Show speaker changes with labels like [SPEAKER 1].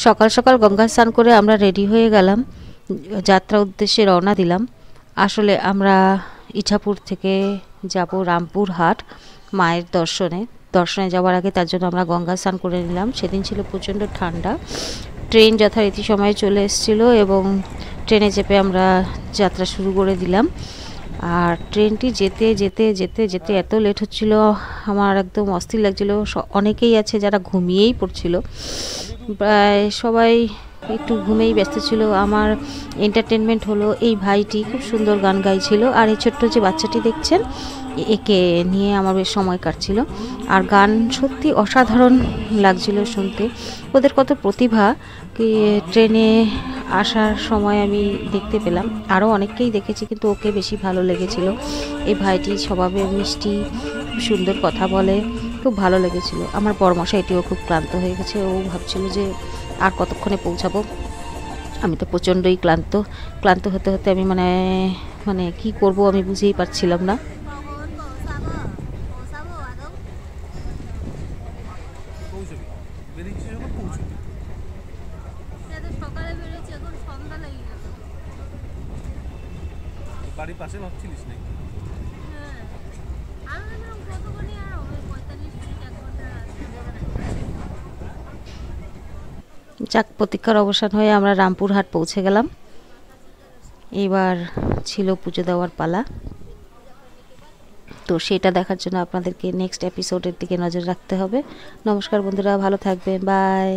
[SPEAKER 1] সকাল সকাল গঙ্গা স্নান করে আমরা রেডি হয়ে গেলাম, যাত্রা উদ্দেশ্যে রওনা দিলাম। আসলে আমরা ইছাপুর থেকে যাব রামপুরহাট মায়ের দর্শনে যাওয়ার আগে তার জন্য আমরা গঙ্গা স্নান করে নিলাম। সেদিন ছিল প্রচণ্ড ঠান্ডা, ট্রেন যথারীতি সময়ে চলে এসেছিল এবং ট্রেনে চেপে আমরা যাত্রা শুরু করে দিলাম। আর ট্রেনটি যেতে যেতে যেতে যেতে এত লেট হচ্ছিল, আমার একদম অস্থির লাগছিল। অনেকেই আছে যারা ঘুমিয়েই পড়ছিল, প্রায় সবাই একটু ঘুমেই ব্যস্ত ছিল। আমার এন্টারটেনমেন্ট হলো, এই ভাইটি খুব সুন্দর গান গাইছিল, আর এই ছোট্ট যে বাচ্চাটি দেখছেন একে নিয়ে আমার বেশ সময় কাটছিল। আর গান সত্যি অসাধারণ লাগছিল শুনতে, ওদের কত প্রতিভা কি ট্রেনে আসার সময় আমি দেখতে পেলাম। আরও অনেককেই দেখেছি, কিন্তু ওকে বেশি ভালো লেগেছিল। এই ভাইটি স্বভাবে মিষ্টি, সুন্দর কথা বলে, খুব ভালো লেগেছিল। আমার বরমশাইটিও খুব ক্লান্ত হয়ে গেছে, ও ভাবছিল যে আর কতক্ষণে পৌঁছাবো। আমি তো প্রচণ্ডই ক্লান্ত হতে হতে আমি মানে কি করব আমি বুঝেই পারছিলাম না।
[SPEAKER 2] বাড়ির পাশে ভাবছিলিস নাকি?
[SPEAKER 1] যাক, প্রতীক্ষার অবসান হয়ে আমরা রামপুরহাট পৌঁছে গেলাম। এবার ছিল পুজো দেওয়ার পালা, তো সেটা দেখার জন্য আপনাদেরকে নেক্সট এপিসোডের দিকে নজর রাখতে হবে। নমস্কার বন্ধুরা, ভালো থাকবেন, বাই।